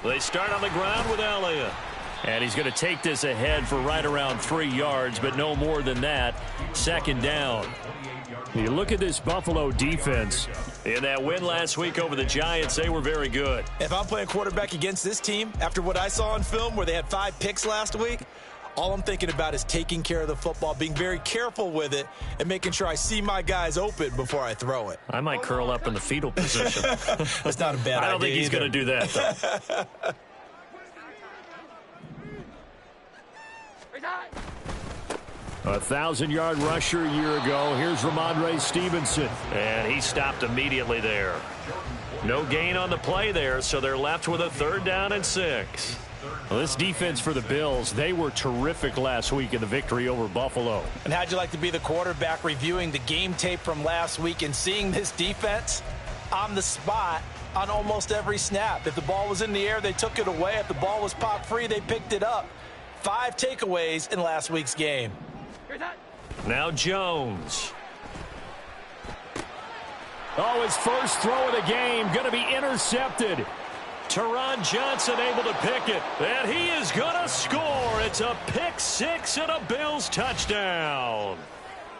They start on the ground with Elliott. And he's going to take this ahead for right around 3 yards, but no more than that. Second down. You look at this Buffalo defense. In that win last week over the Giants, they were very good. If I'm playing quarterback against this team, after what I saw on film where they had 5 picks last week, all I'm thinking about is taking care of the football, being very careful with it, and making sure I see my guys open before I throw it. I might curl up in the fetal position. That's not a bad idea. I don't think he's going to do that, though. A 1,000-yard rusher a year ago. Here's Ramondre Stevenson. And he stopped immediately there. No gain on the play there, so they're left with a 3rd down and 6. Well, this defense for the Bills, they were terrific last week in the victory over Buffalo. And how'd you like to be the quarterback reviewing the game tape from last week and seeing this defense on the spot on almost every snap? If the ball was in the air, they took it away. If the ball was pop free, they picked it up. 5 takeaways in last week's game. Now Jones. Oh, his first throw of the game going to be intercepted. Teron Johnson able to pick it, and he is going to score. It's a pick 6 and a Bills touchdown.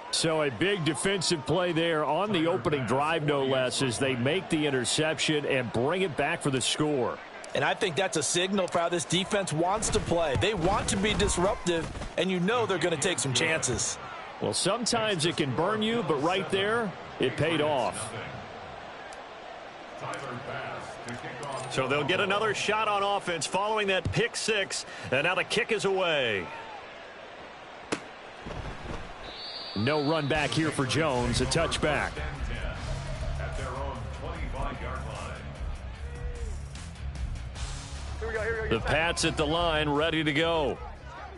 So a big defensive play there on the opening drive, no less, as they make the interception and bring it back for the score. And I think that's a signal for how this defense wants to play. They want to be disruptive, and you know they're going to take some chances. Well, sometimes it can burn you, but right there, it paid off. So they'll get another shot on offense following that pick 6, and now the kick is away. No run back here for Jones, a touchback. The Pats at the line, ready to go.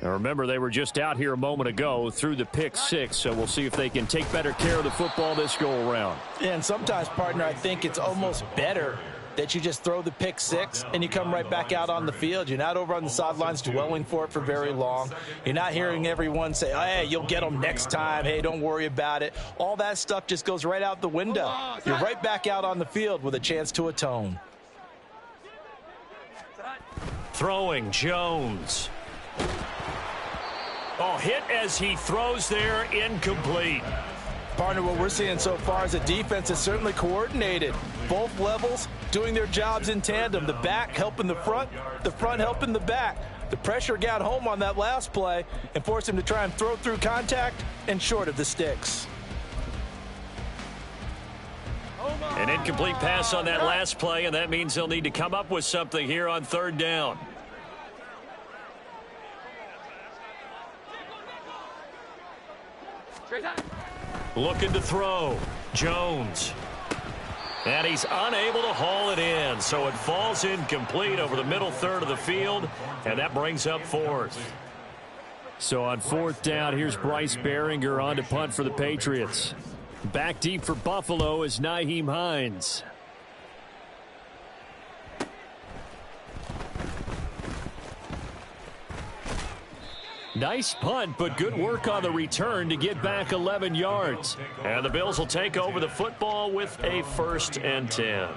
Now remember, they were just out here a moment ago through the pick 6, so we'll see if they can take better care of the football this go-around. Yeah, and sometimes, partner, I think it's almost better that you just throw the pick 6 and you come right back out on the field. You're not over on the sidelines dwelling for it for very long. You're not hearing everyone say, hey, you'll get them next time. Hey, don't worry about it. All that stuff just goes right out the window. You're right back out on the field with a chance to atone. Throwing, Jones. Oh, hit as he throws there, incomplete. Partner, what we're seeing so far is the defense is certainly coordinated. Both levels doing their jobs in tandem. The back helping the front helping the back. The pressure got home on that last play and forced him to try and throw through contact and short of the sticks. An incomplete pass on that last play, and that means they'll need to come up with something here on 3rd down. Looking to throw. Jones. And he's unable to haul it in, so it falls incomplete over the middle third of the field, and that brings up 4th. So on 4th down, here's Bryce Behringer on to punt for the Patriots. Back deep for Buffalo is Nyheim Hines. Nice punt, but good work on the return to get back 11 yards. And the Bills will take over the football with a 1st and 10.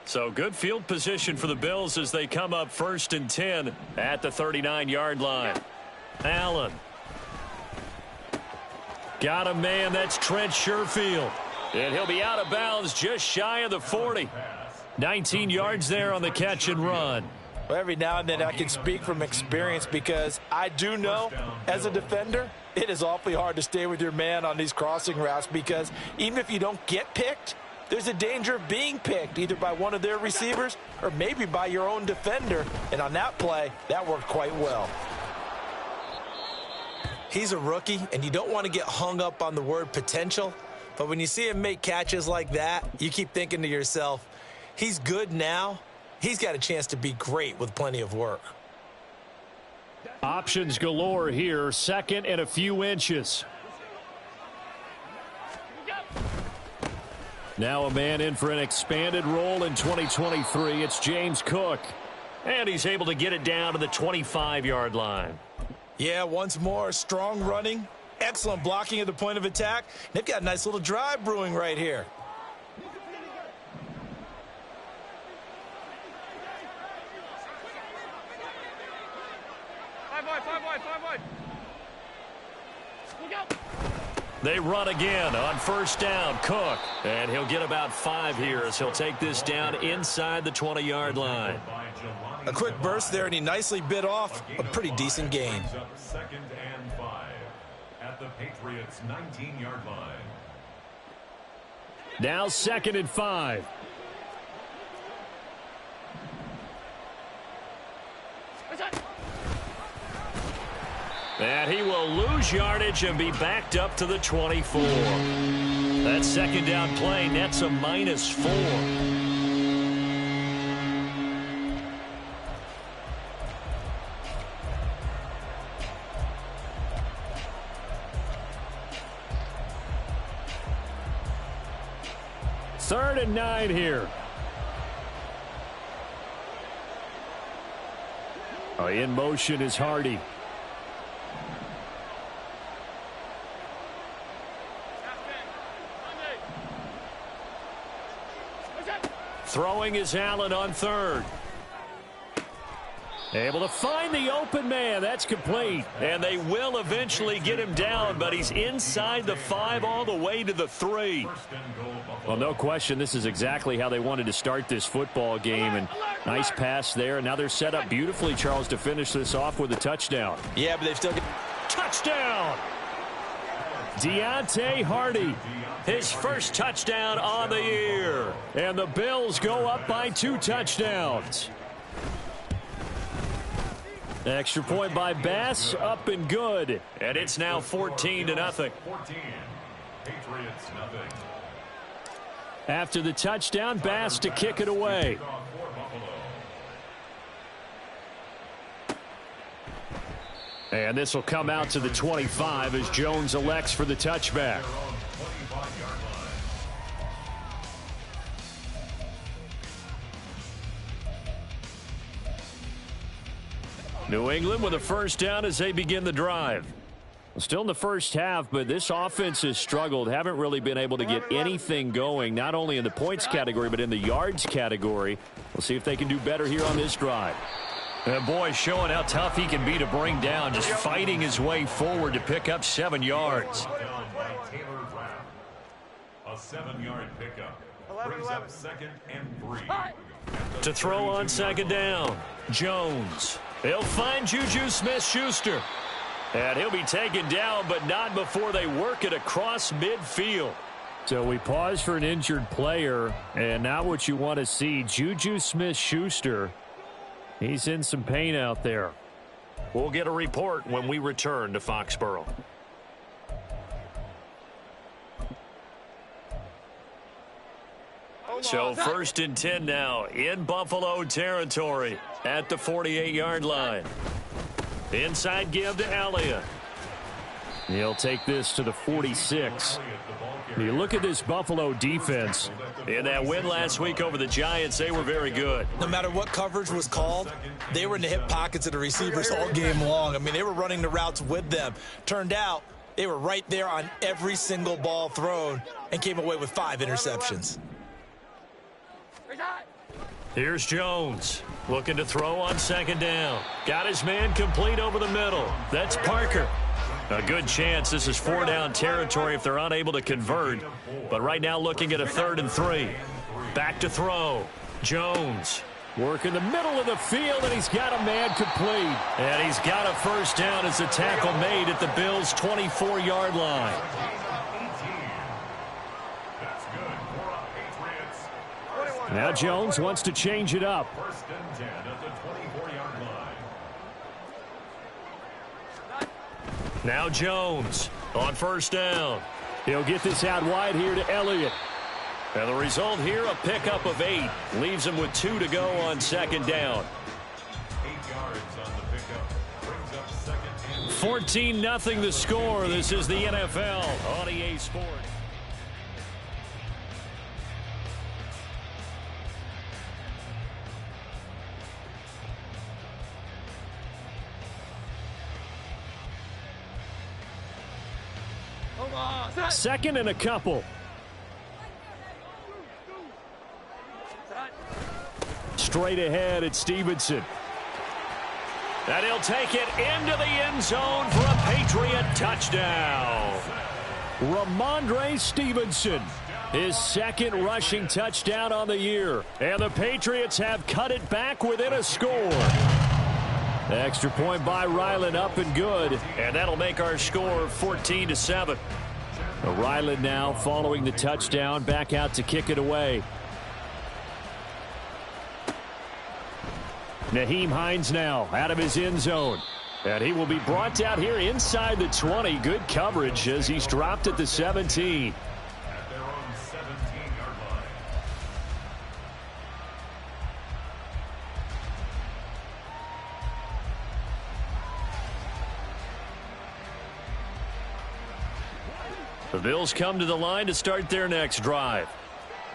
So good field position for the Bills as they come up 1st and 10 at the 39-yard line. Allen. Got a man, that's Trent Sherfield. And he'll be out of bounds just shy of the 40. 19 yards there on the catch and run. Well, every now and then I can speak from experience because I do know as a defender it is awfully hard to stay with your man on these crossing routes because even if you don't get picked, there's a danger of being picked either by one of their receivers or maybe by your own defender. And on that play, that worked quite well. He's a rookie, and you don't want to get hung up on the word potential. But when you see him make catches like that, you keep thinking to yourself, he's good now. He's got a chance to be great with plenty of work. Options galore here. 2nd and a few inches. Now a man in for an expanded role in 2023. It's James Cook. And he's able to get it down to the 25-yard line. Yeah, once more, strong running, excellent blocking at the point of attack. They've got a nice little drive brewing right here. They run again on first down. Cook. And he'll get about 5 here as he'll take this down inside the 20-yard line. A quick burst there, and he nicely bit off a pretty decent gain. Second and 5 at the Patriots' 19-yard line. Now 2nd and 5. And he will lose yardage and be backed up to the 24. That second down play nets a -4. Third and 9 here. In motion is Hardy. Throwing is Allen on third. Able to find the open man. That's complete. And they will eventually get him down, but he's inside the 5 all the way to the 3. Well, no question, this is exactly how they wanted to start this football game. And nice pass there. And now they're set up beautifully, Charles, to finish this off with a touchdown. Yeah, but they've still got... Touchdown! Deontay Hardy, his first touchdown on the year. And the Bills go up by 2 touchdowns. Extra point by Bass, up and good. And it's now 14-0. 14. Patriots nothing. After the touchdown, Bass to kick it away. And this will come out to the 25 as Jones elects for the touchback. New England with a first down as they begin the drive. Still in the first half, but this offense has struggled. Haven't really been able to get anything going, not only in the points category, but in the yards category. We'll see if they can do better here on this drive. And boy, showing how tough he can be to bring down, just fighting his way forward to pick up 7 yards. A 7-yard pickup brings up 2nd and 3. To throw on second down, Jones. He'll find Juju Smith-Schuster. And he'll be taken down, but not before they work it across midfield. So we pause for an injured player, and now what you want to see, Juju Smith-Schuster. He's in some pain out there. We'll get a report when we return to Foxborough. So 1st and 10 now in Buffalo territory at the 48-yard line. Inside give to Elliott. He'll take this to the 46. You look at this Buffalo defense. In that win last week over the Giants, they were very good. No matter what coverage was called, they were in the hip pockets of the receivers all game long. I mean, they were running the routes with them. Turned out they were right there on every single ball thrown and came away with 5 interceptions. Here's Jones looking to throw on second down. Got his man complete over the middle. That's Parker. A good chance this is 4-down territory if they're unable to convert. But right now looking at a 3rd and 3. Back to throw. Jones work in the middle of the field, and he's got a man complete. And he's got a first down as the tackle made at the Bills' 24-yard line. Now Jones wants to change it up. 1st and 10 at the 24-yard line. Now Jones on first down. He'll get this out wide here to Elliott. And the result here, a pickup of 8. Leaves him with 2 to go on second down. 8 yards on the pickup. Brings up 2nd and 14-0 the score. This is the NFL on EA Sports. 2nd and a couple. Straight ahead at Stevenson. And he'll take it into the end zone for a Patriot touchdown. Ramondre Stevenson, his 2nd rushing touchdown on the year. And the Patriots have cut it back within a score. Extra point by Ryland, up and good. And that'll make our score 14-7. Ryland now following the touchdown, back out to kick it away. Nyheim Hines now out of his end zone. And he will be brought down here inside the 20. Good coverage as he's dropped at the 17. At their own 17-yard line. The Bills come to the line to start their next drive.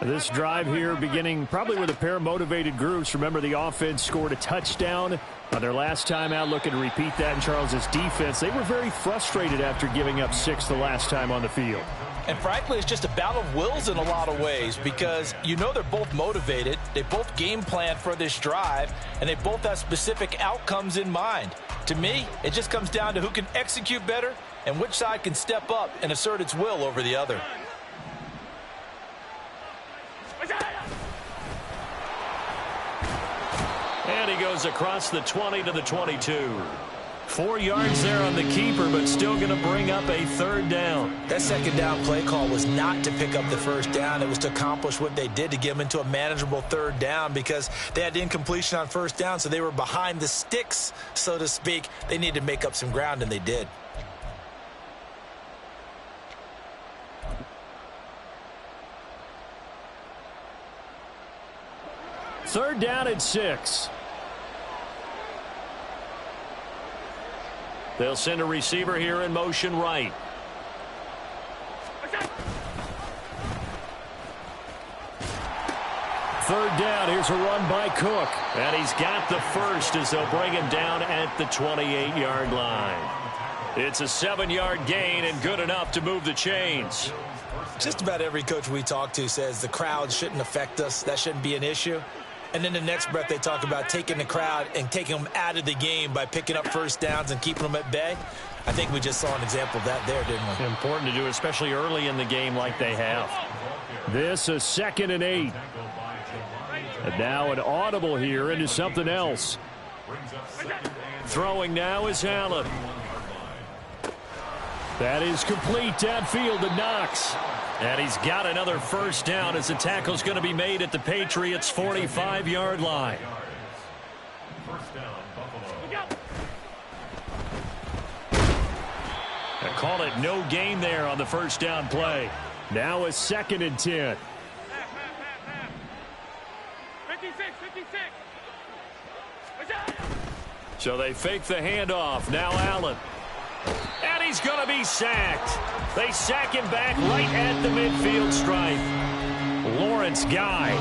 This drive here beginning probably with a pair of motivated groups. Remember, the offense scored a touchdown on their last time out, looking to repeat that in Charles's defense. They were very frustrated after giving up 6 the last time on the field. And frankly, it's just a battle of wills in a lot of ways because you know they're both motivated. They both game plan for this drive, and they both have specific outcomes in mind. To me, it just comes down to who can execute better and which side can step up and assert its will over the other. And he goes across the 20 to the 22. 4 yards there on the keeper, but still going to bring up a 3rd down. That 2nd down play call was not to pick up the 1st down. It was to accomplish what they did, to get them into a manageable 3rd down, because they had incompletion on 1st down, so they were behind the sticks, so to speak. They needed to make up some ground, and they did. Third down at 6. They'll send a receiver here in motion right. Third down. Here's a run by Cook. And he's got the first as they'll bring him down at the 28-yard line. It's a 7-yard gain and good enough to move the chains. Just about every coach we talk to says the crowd shouldn't affect us. That shouldn't be an issue. And then the next breath they talk about taking the crowd and taking them out of the game by picking up 1st downs and keeping them at bay. I think we just saw an example of that there, didn't we? Important to do, especially early in the game like they have. This is 2nd and 8. And now an audible here into something else. Throwing now is Allen. That is complete downfield to Knox. And he's got another 1st down as the tackle's going to be made at the Patriots' 45-yard line. They call it no gain there on the 1st down play. Now a 2nd and 10. 56. So they fake the handoff. Now Allen. And he's going to be sacked. They sack him back right at the midfield stripe. Lawrence Guy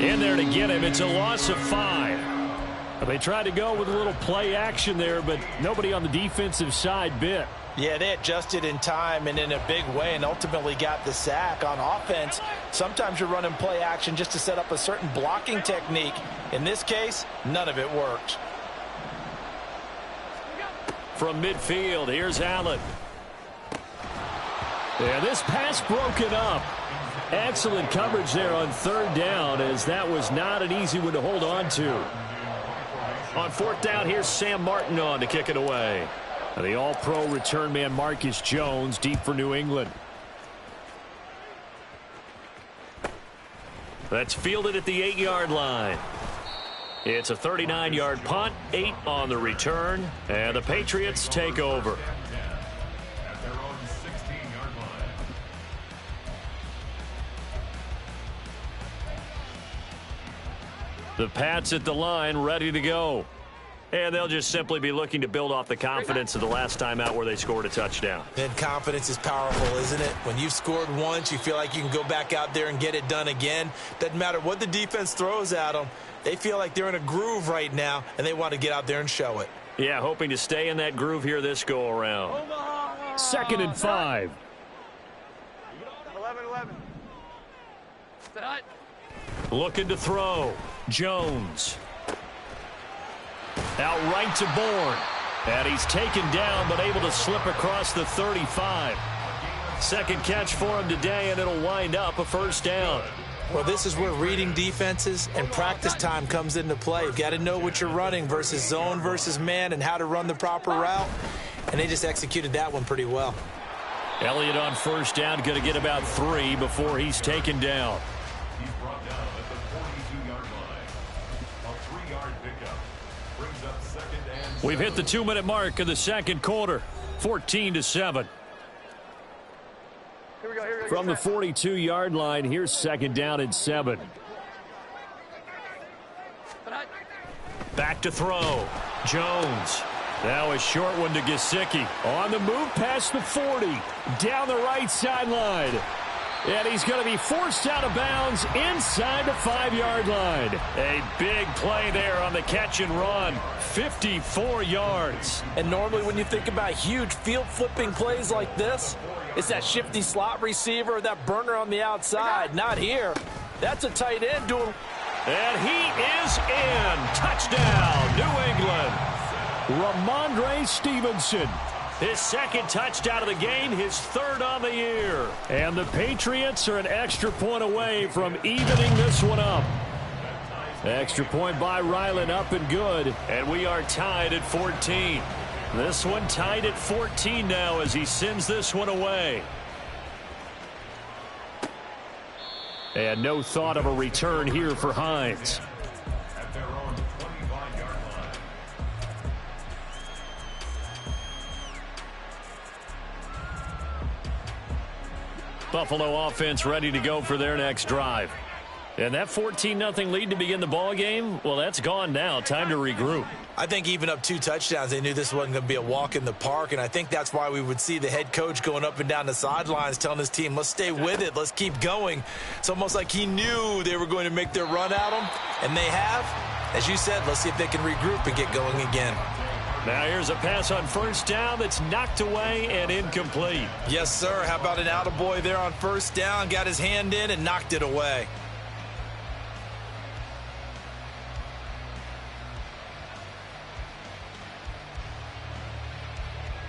in there to get him. It's a loss of 5. They tried to go with a little play action there, but nobody on the defensive side bit. Yeah, they adjusted in time and in a big way and ultimately got the sack. On offense, sometimes you're running play action just to set up a certain blocking technique. In this case, none of it worked. From midfield, here's Allen. Yeah, this pass broken up. Excellent coverage there on 3rd down, as that was not an easy one to hold on to. On 4th down, here's Sam Martin on to kick it away. And the all-pro return man Marcus Jones deep for New England. That's fielded at the 8-yard line. It's a 39-yard punt, 8 on the return, and the Patriots take over. At their own 16-yard line. The Pats at the line, ready to go. And they'll just simply be looking to build off the confidence of the last time out where they scored a touchdown. And confidence is powerful, isn't it? When you've scored once, you feel like you can go back out there and get it done again. Doesn't matter what the defense throws at them. They feel like they're in a groove right now, and they want to get out there and show it. Yeah, hoping to stay in that groove here this go-around. 2nd and 5. Looking to throw. Jones. Out right to Bourne. And he's taken down, but able to slip across the 35. Second catch for him today, and it'll wind up a first down. Well, this is where reading defenses and practice time comes into play. You've got to know what you're running versus zone versus man and how to run the proper route. And they just executed that one pretty well. Elliott on first down, going to get about 3 before he's taken down. He's brought down at the 42-yard line. A 3-yard pickup brings up second and 7. We've hit the 2-minute mark of the second quarter, 14-7. Here we go. From the 42-yard line, here's second down and 7. Back to throw. Jones. Now a short one to Gesicki. On the move past the 40. Down the right sideline. And he's going to be forced out of bounds inside the 5-yard line. A big play there on the catch and run. 54 yards. And normally when you think about huge field flipping plays like this, it's that shifty slot receiver or that burner on the outside. Not here. That's a tight end doing. And he is in. Touchdown, New England. Ramondre Stevenson. His second touchdown of the game, his third on the year. And the Patriots are an extra point away from evening this one up. Extra point by Ryland, up and good. And we are tied at 14. This one tied at 14 now as he sends this one away. And no thought of a return here for Hines. At their own 25-yard line. Buffalo offense ready to go for their next drive. And that 14-0 lead to begin the ball game, well, that's gone now. Time to regroup. I think even up 2 touchdowns, they knew this wasn't going to be a walk in the park, and I think that's why we would see the head coach going up and down the sidelines telling his team, let's stay with it, let's keep going. It's almost like he knew they were going to make their run at him, and they have. As you said, let's see if they can regroup and get going again. Now here's a pass on first down that's knocked away and incomplete. Yes, sir. How about an attaboy there on first down? Got his hand in and knocked it away.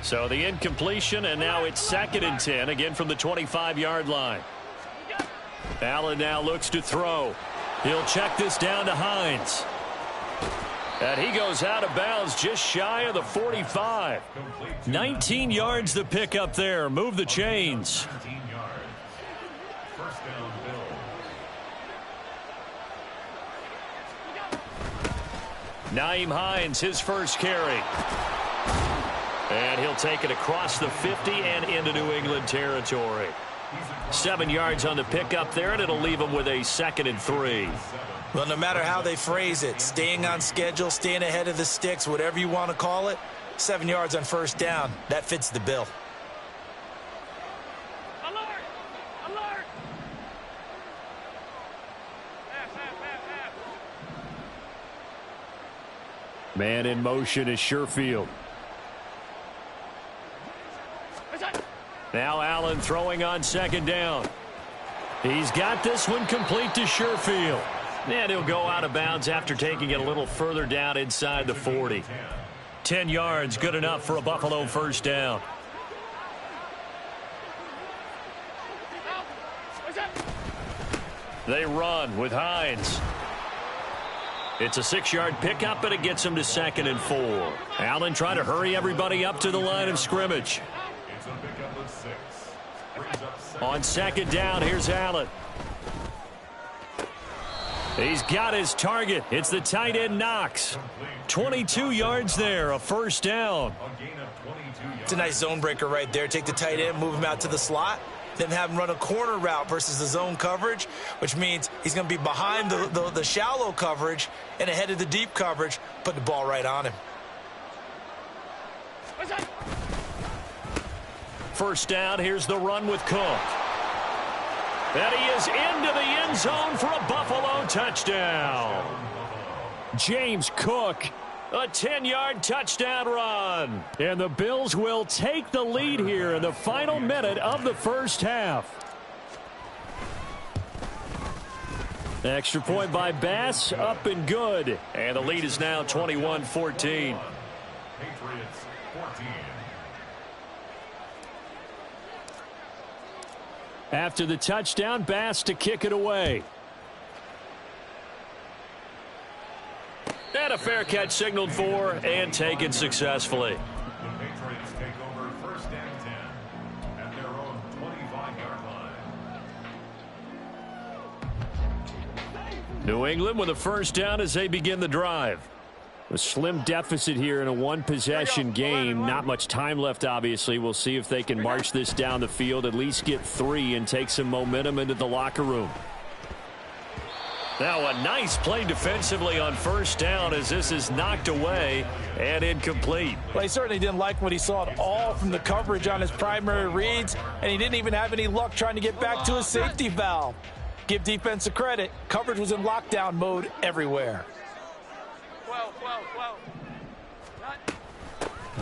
So the incompletion, and now it's 2nd and 10, again from the 25-yard line. Allen now looks to throw. He'll check this down to Hines. And he goes out of bounds just shy of the 45. 19 yards to pick up there. Move the chains. 19 yards. First down, Bill. Nyheim Hines, his first carry. And he'll take it across the 50 and into New England territory. 7 yards on the pickup there, and it'll leave him with a 2nd and 3. Well, no matter how they phrase it, staying on schedule, staying ahead of the sticks, whatever you want to call it, 7 yards on first down, that fits the bill. Alert! Alert! Pass. Man in motion is Sherfield. Now Allen throwing on 2nd down. He's got this one complete to Sherfield. And he'll go out of bounds after taking it a little further down inside the 40. 10 yards, good enough for a Buffalo first down. They run with Hines. It's a 6-yard pickup, but it gets him to 2nd and 4. Allen trying to hurry everybody up to the line of scrimmage. It's a pickup of 6. Brings up 7. On 2nd down, here's Allen. He's got his target. It's the tight end Knox. 22 yards there, a first down. A gain of 22 yards. It's a nice zone breaker right there. Take the tight end, move him out to the slot, then have him run a corner route versus the zone coverage, which means he's going to be behind the shallow coverage and ahead of the deep coverage, put the ball right on him. First down, here's the run with Cook. And he is into the end zone for a Buffalo touchdown. James Cook, a 10-yard touchdown run. And the Bills will take the lead here in the final minute of the first half. Extra point by Bass, up and good. And the lead is now 21-14. Patriots 14. After the touchdown, Bass to kick it away. And a fair catch signaled for and taken successfully. The Patriots take over first and 10 at their own 25-yard line. New England with a first down as they begin the drive. A slim deficit here in a one-possession game. Not much time left, obviously. We'll see if they can march this down the field, at least get 3 and take some momentum into the locker room. Now a nice play defensively on first down as this is knocked away and incomplete. Well, he certainly didn't like what he saw at all from the coverage on his primary reads, and he didn't even have any luck trying to get back to his safety valve. Give defense a credit. Coverage was in lockdown mode everywhere.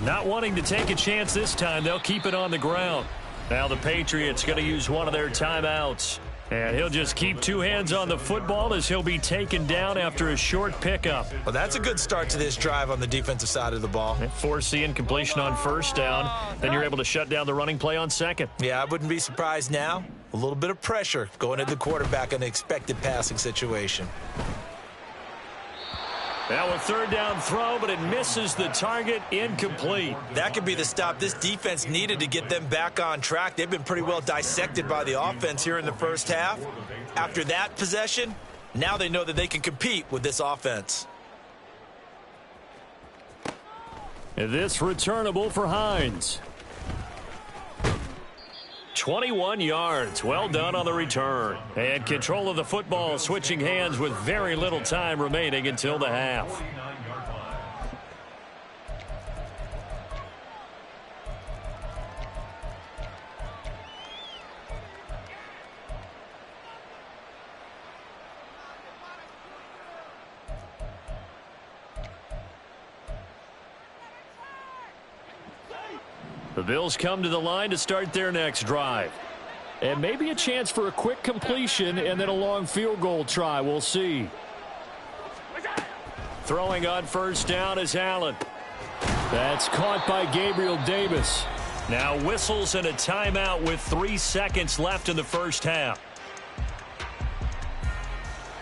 Not wanting to take a chance this time, they'll keep it on the ground. Now the Patriots going to use one of their timeouts. And he'll just keep 2 hands on the football as he'll be taken down after a short pickup. Well, that's a good start to this drive on the defensive side of the ball. Force the incompletion on first down. Then you're able to shut down the running play on second. Yeah, I wouldn't be surprised now. A little bit of pressure going into the quarterback in an expected passing situation. Now a third down throw, but it misses the target, incomplete. That could be the stop this defense needed to get them back on track. They've been pretty well dissected by the offense here in the first half. After that possession, now they know that they can compete with this offense. And this returnable for Hines. 21 yards. Well done on the return. And control of the football switching hands with very little time remaining until the half. 49-yard line. The Bills come to the line to start their next drive. And maybe a chance for a quick completion and then a long field goal try. We'll see. Throwing on first down is Allen. That's caught by Gabriel Davis. Now whistles and a timeout with 3 seconds left in the first half.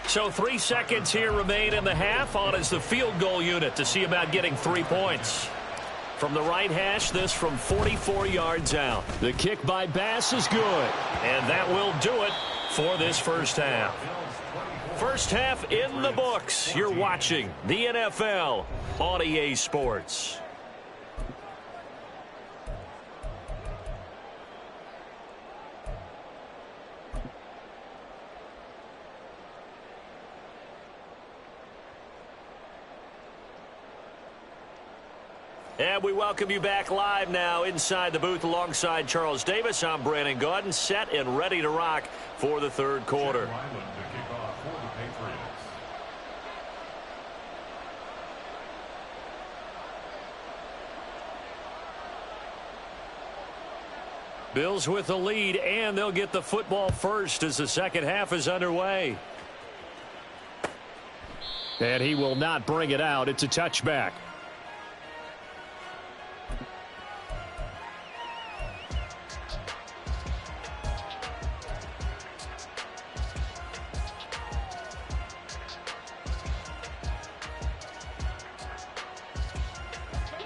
So 3 seconds here remain in the half. On is the field goal unit to see about getting 3 points. From the right hash, this from 44 yards out. The kick by Bass is good. And that will do it for this first half. First half in the books. You're watching the NFL on EA Sports. And we welcome you back live now inside the booth alongside Charles Davis. I'm Brandon Gaudin, set and ready to rock for the third quarter. Bills with the lead, and they'll get the football first as the second half is underway. And he will not bring it out. It's a touchback.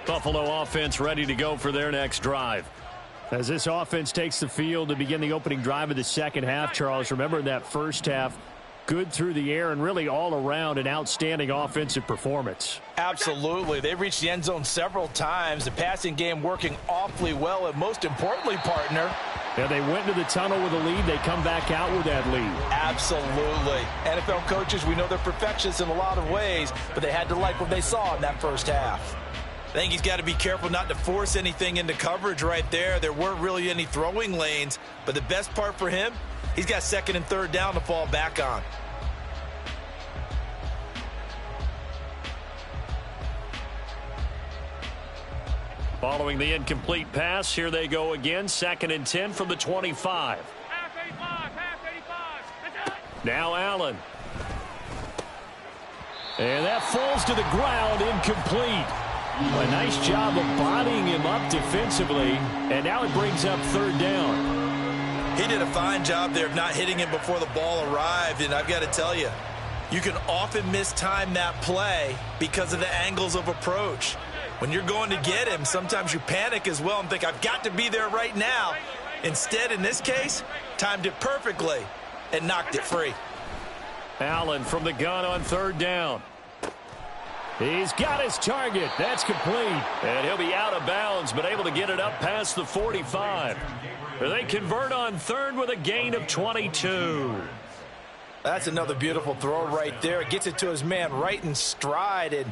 Buffalo offense ready to go for their next drive. As this offense takes the field to begin the opening drive of the second half, Charles, remember in that first half, good through the air and really all around an outstanding offensive performance. Absolutely. They've reached the end zone several times. The passing game working awfully well, and most importantly, partner, yeah, they went to the tunnel with a lead. They come back out with that lead. Absolutely. NFL coaches, we know they're perfectionists in a lot of ways, but they had to like what they saw in that first half. I think he's got to be careful not to force anything into coverage right there. There weren't really any throwing lanes, but the best part for him, he's got second and third down to fall back on. Following the incomplete pass, here they go again. Second and 10 from the 25. Half 85, half 85. Now Allen. And that falls to the ground, incomplete. A nice job of bodying him up defensively, and now it brings up third down. He did a fine job there of not hitting him before the ball arrived, and I've got to tell you, you can often mistime that play because of the angles of approach. When you're going to get him, sometimes you panic as well and think, I've got to be there right now. Instead, in this case, timed it perfectly and knocked it free. Allen from the gun on third down. He's got his target. That's complete. And he'll be out of bounds, but able to get it up past the 45. They convert on third with a gain of 22. That's another beautiful throw right there. It gets it to his man right in stride, and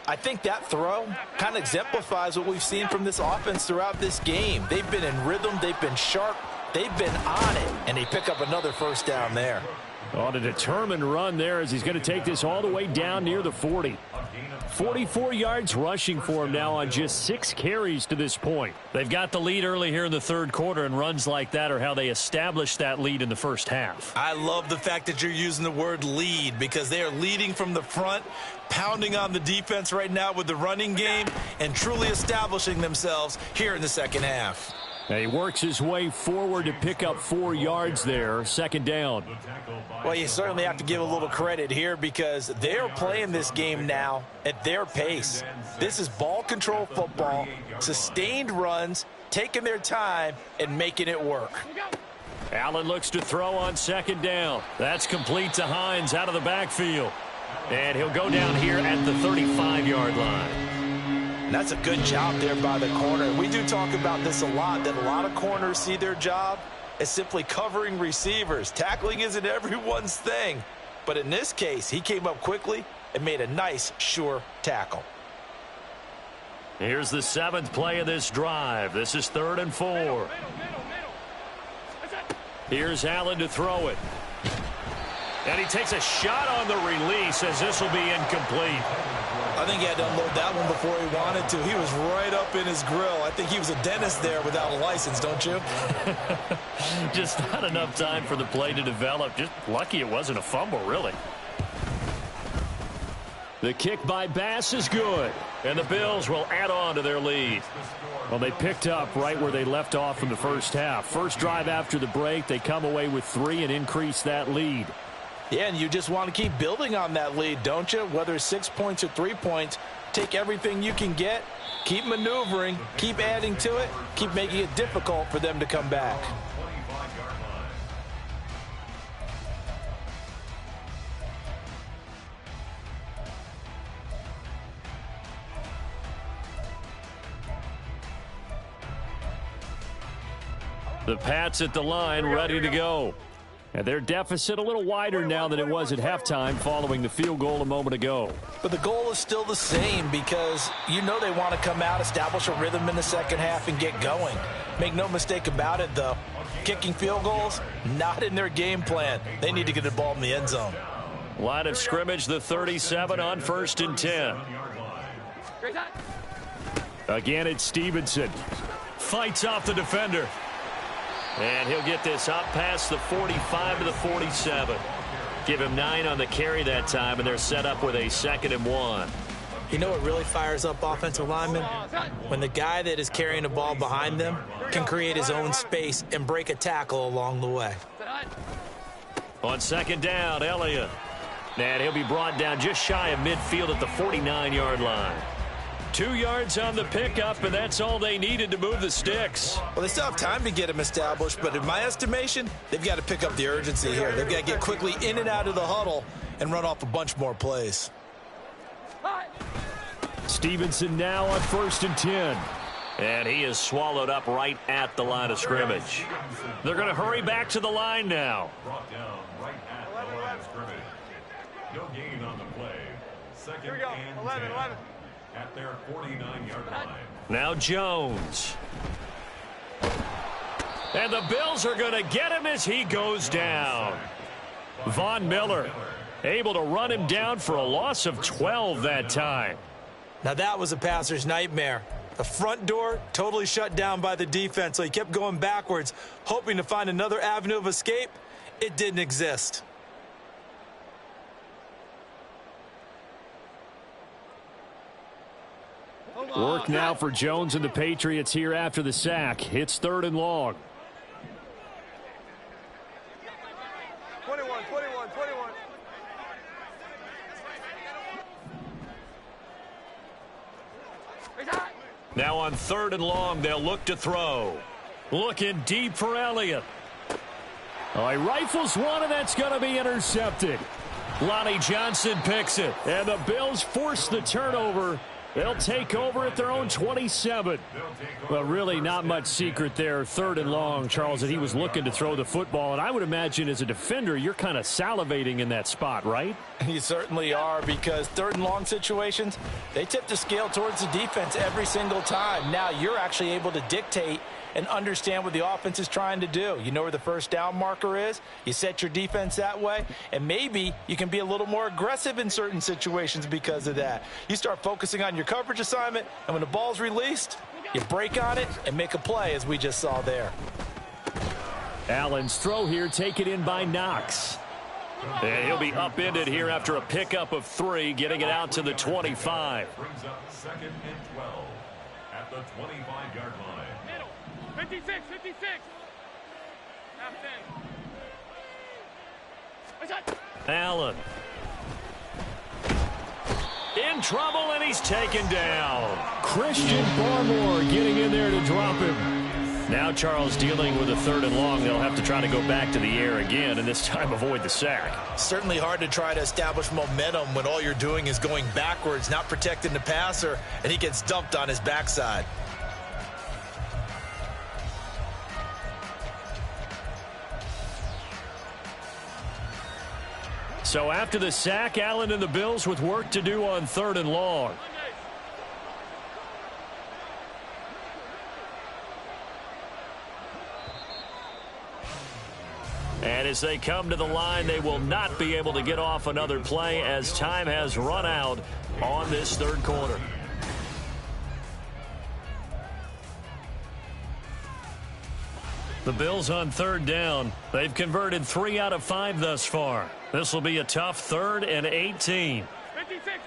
I think that throw kind of exemplifies what we've seen from this offense throughout this game. They've been in rhythm. They've been sharp. They've been on it, and they pick up another first down there. On a determined run there as he's going to take this all the way down near the 40. 44 yards rushing for him now on just 6 carries to this point. They've got the lead early here in the third quarter, and runs like that are how they established that lead in the first half. I love the fact that you're using the word lead because they are leading from the front, pounding on the defense right now with the running game, and truly establishing themselves here in the second half. Now he works his way forward to pick up 4 yards there, second down. Well, you certainly have to give a little credit here because they're playing this game now at their pace. This is ball control football, sustained runs, taking their time and making it work. Allen looks to throw on second down. That's complete to Hines out of the backfield. And he'll go down here at the 35-yard line. And that's a good job there by the corner. We do talk about this a lot, that a lot of corners see their job as simply covering receivers. Tackling isn't everyone's thing. But in this case, he came up quickly and made a nice, sure tackle. Here's the 7th play of this drive. This is 3rd and 4. Here's Allen to throw it. And he takes a shot on the release as this will be incomplete. I think he had to unload that one before he wanted to. He was right up in his grill. I think he was a dentist there without a license, don't you? Just not enough time for the play to develop. Just lucky it wasn't a fumble, really. The kick by Bass is good, and the Bills will add on to their lead. Well, they picked up right where they left off in the first half. First drive after the break, they come away with 3 and increase that lead. Yeah, and you just want to keep building on that lead, don't you? Whether it's 6 points or 3 points, take everything you can get, keep maneuvering, keep adding to it, keep making it difficult for them to come back. The Pats at the line, ready to go. And their deficit a little wider now than it was at halftime following the field goal a moment ago. But the goal is still the same because you know they want to come out, establish a rhythm in the second half, and get going. Make no mistake about it, though. Kicking field goals, not in their game plan. They need to get the ball in the end zone. Line of scrimmage, the 37 on 1st and 10. Again, it's Stevenson. Fights off the defender. And he'll get this up past the 45 to the 47. Give him 9 on the carry that time, and they're set up with a 2nd and 1. You know what really fires up offensive linemen? When the guy that is carrying the ball behind them can create his own space and break a tackle along the way. On 2nd down, Elliott. And he'll be brought down just shy of midfield at the 49-yard line. 2 yards on the pickup, and that's all they needed to move the sticks. Well, they still have time to get him established, but in my estimation, they've got to pick up the urgency here. They've got to get quickly in and out of the huddle and run off a bunch more plays. Stevenson now on 1st and 10. And he is swallowed up right at the line of scrimmage. They're going to hurry back to the line now. Brought down right at the line of scrimmage. No gain on the play. 2nd and 10. 11. At their 49-yard line. Now Jones. And the Bills are going to get him as he goes down. Von Miller able to run him down for a loss of 12 that time. Now that was a passer's nightmare. The front door totally shut down by the defense, so he kept going backwards, hoping to find another avenue of escape. It didn't exist. Work now for Jones and the Patriots here after the sack. It's 3rd and long. 21. Now on 3rd and long, they'll look to throw. Looking deep for Elliott. Oh, he rifles one, and that's going to be intercepted. Lonnie Johnson picks it, and the Bills force the turnover. They'll take over at their own 27. But really not much secret there. 3rd and long, Charles, that he was looking to throw the football. And I would imagine as a defender, you're kind of salivating in that spot, right? You certainly are, because 3rd and long situations, they tip the scale towards the defense every single time. Now you're actually able to dictate and understand what the offense is trying to do. You know where the first down marker is. You set your defense that way, and maybe you can be a little more aggressive in certain situations because of that. You start focusing on your coverage assignment, and when the ball's released, you break on it and make a play, as we just saw there. Allen's throw here taken in by Knox. And he'll be upended here after a pickup of 3, getting it out to the 25. Brings up 2nd and 12 at the 25-yard line. 56. Allen. In trouble, and he's taken down. Christian Barmore getting in there to drop him. Now Charles dealing with a 3rd and long. They'll have to try to go back to the air again, and this time avoid the sack. Certainly hard to try to establish momentum when all you're doing is going backwards, not protecting the passer, and he gets dumped on his backside. So after the sack, Allen and the Bills with work to do on 3rd and long. And as they come to the line, they will not be able to get off another play as time has run out on this 3rd quarter. The Bills on 3rd down. They've converted 3 out of 5 thus far. This will be a tough 3rd and 18. 56.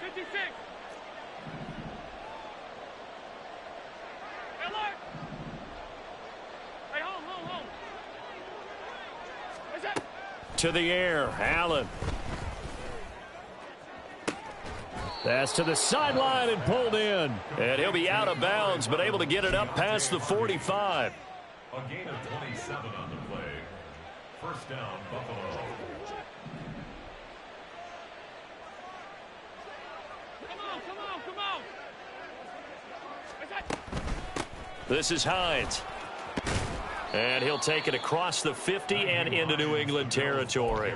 Hey, hold. To the air, Allen. That's to the sideline and pulled in. And he'll be out of bounds, but able to get it up past the 45. A gain of 27 on the play. 1st down, Buffalo. Come on. This is Hines. And he'll take it across the 50 and into New England territory.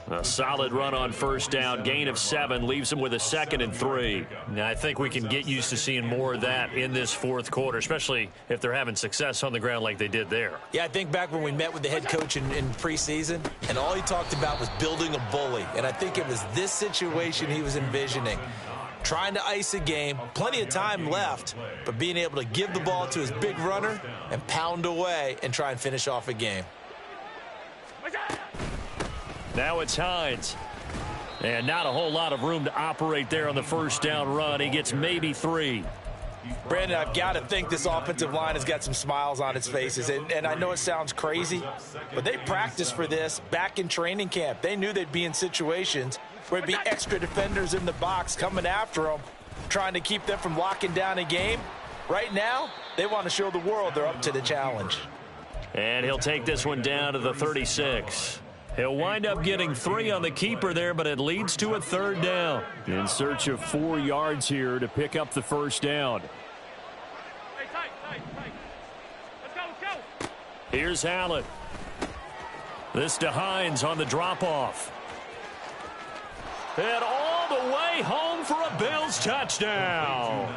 A solid run on 1st down, gain of 7, leaves them with a 2nd and 3. Now, I think we can get used to seeing more of that in this 4th quarter, especially if they're having success on the ground like they did there. Yeah, I think back when we met with the head coach in preseason, and all he talked about was building a bully. And I think it was this situation he was envisioning. Trying to ice a game, plenty of time left, but being able to give the ball to his big runner and pound away and try and finish off a game. Now it's Hines. And not a whole lot of room to operate there on the 1st down run. He gets maybe 3. Brandon, I've got to think this offensive line has got some smiles on its faces. And I know it sounds crazy, but they practiced for this back in training camp. They knew they'd be in situations where it'd be extra defenders in the box coming after them, trying to keep them from locking down a game. Right now, they want to show the world they're up to the challenge. And he'll take this one down to the 36. He'll wind up getting 3 on the keeper there, but it leads to a 3rd down. In search of 4 yards here to pick up the 1st down. Hey, tight. Let's go. Here's Allen. This to Hines on the drop-off. And all the way home for a Bills touchdown.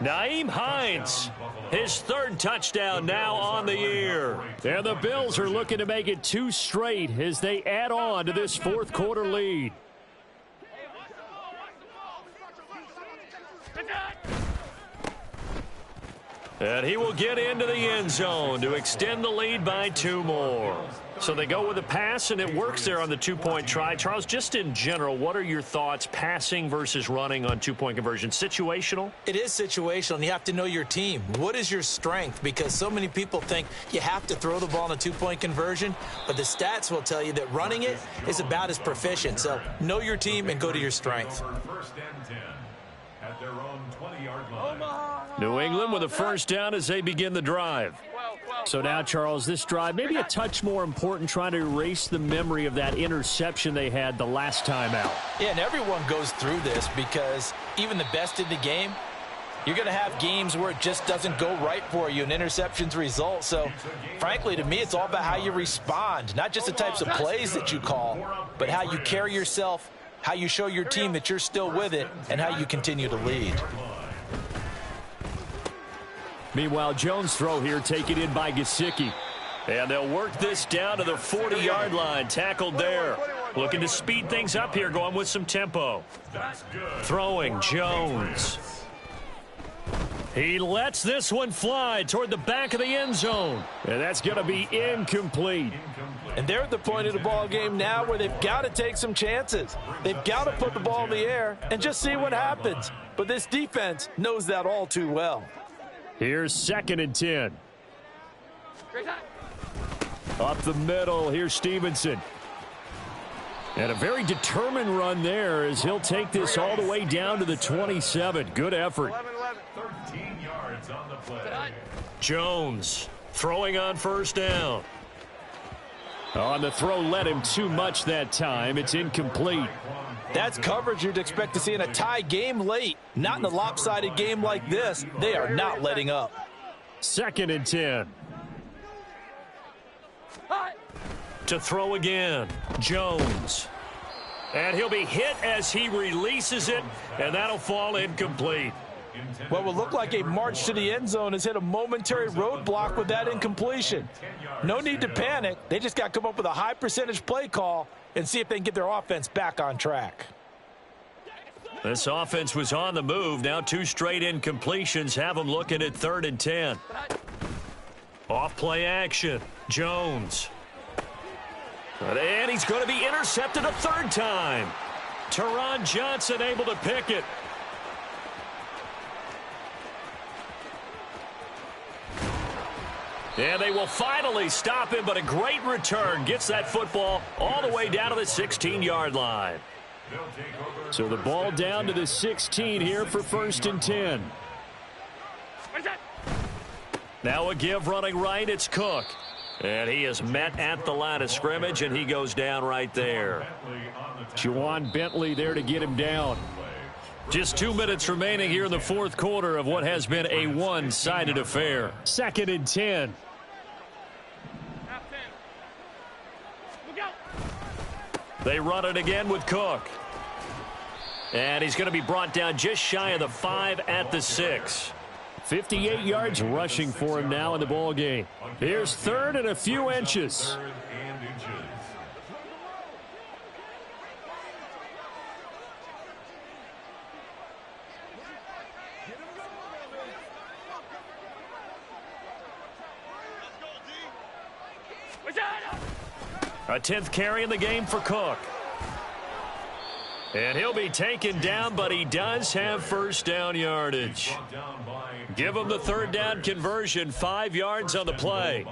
Nyheim Hines, his 3rd touchdown now on the year. And the Bills are looking to make it 2 straight as they add on to this 4th quarter lead. And he will get into the end zone to extend the lead by 2 more. So they go with a pass, and it works there on the 2-point try. Charles, just in general, what are your thoughts passing versus running on 2-point conversion? Situational? It is situational, and you have to know your team. What is your strength? Because so many people think you have to throw the ball in a 2-point conversion, but the stats will tell you that running it is about as proficient. So know your team and go to your strength. First and 10 at their own 20-yard line. New England with a first down as they begin the drive. So now, Charles, this drive maybe a touch more important, trying to erase the memory of that interception they had the last time out. Yeah, and everyone goes through this because even the best in the game, you're going to have games where it just doesn't go right for you and interceptions result. So, frankly, to me, it's all about how you respond, not just the types of plays that you call, but how you carry yourself, how you show your team that you're still with it, and how you continue to lead. Meanwhile, Jones' throw here taken in by Gesicki. And they'll work this down to the 40-yard line. Tackled there. Looking to speed things up here, going with some tempo. Throwing, Jones. He lets this one fly toward the back of the end zone. And that's going to be incomplete. And they're at the point of the ball game now where they've got to take some chances. They've got to put the ball in the air and just see what happens. But this defense knows that all too well. Here's 2nd and 10. Up the middle, here's Stevenson. And a very determined run there as he'll take this all the way down to the 27. Good effort. 13 yards on the play. Jones throwing on first down. On the throw, led him too much that time. It's incomplete. That's coverage you'd expect to see in a tie game late. Not in a lopsided game like this. They are not letting up. 2nd and 10. To throw again, Jones. And he'll be hit as he releases it, and that'll fall incomplete. What will look like a march to the end zone has hit a momentary roadblock with that incompletion. No need to panic. They just got to come up with a high percentage play call and see if they can get their offense back on track. This offense was on the move. Now 2 straight incompletions have them looking at 3rd and 10. Off play action. Jones. And he's going to be intercepted a 3rd time. Teron Johnson able to pick it. And they will finally stop him, but a great return. Gets that football all the way down to the 16-yard line. So the ball down to the 16 here for 1st and 10. Now a give running right, it's Cook. And he is met at the line of scrimmage, and he goes down right there. Juwan Bentley there to get him down. Just 2 minutes remaining here in the 4th quarter of what has been a one-sided affair. 2nd and 10. They run it again with Cook. And he's going to be brought down just shy of the 5 at the 6. 58 yards rushing for him now in the ball game. Here's 3rd and a few inches. A 10th carry in the game for Cook. And he'll be taken down, but he does have first down yardage. Give him the 3rd down conversion, 5 yards on the play.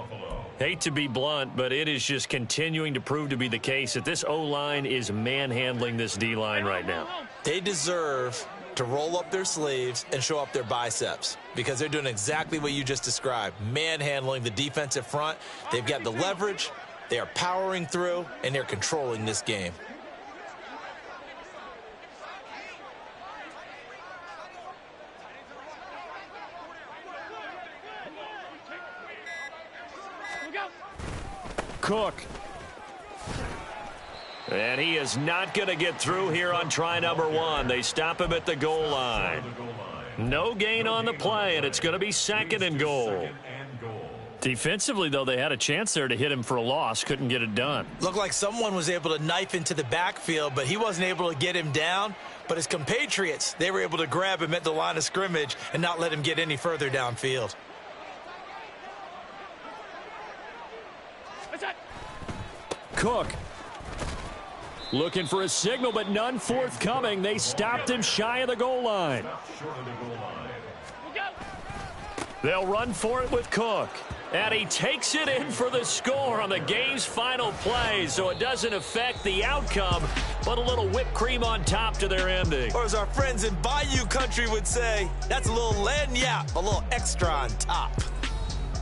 Hate to be blunt, but it is just continuing to prove to be the case that this O-line is manhandling this D-line right now. They deserve to roll up their sleeves and show up their biceps because they're doing exactly what you just described, manhandling the defensive front. They've got the leverage, they are powering through, and they're controlling this game. Cook. And he is not going to get through here on try number 1. They stop him at the goal line. No gain on the play, and it's going to be 2nd and goal. Defensively, though, they had a chance there to hit him for a loss. Couldn't get it done. Looked like someone was able to knife into the backfield, but he wasn't able to get him down. But his compatriots, they were able to grab him at the line of scrimmage and not let him get any further downfield. Cook. Looking for a signal, but none forthcoming. They stopped him shy of the goal line. We'll go. They'll run for it with Cook. And he takes it in for the score on the game's final play, so it doesn't affect the outcome, but a little whipped cream on top to their ending. Or as our friends in Bayou country would say, that's a little lagniappe, a little extra on top.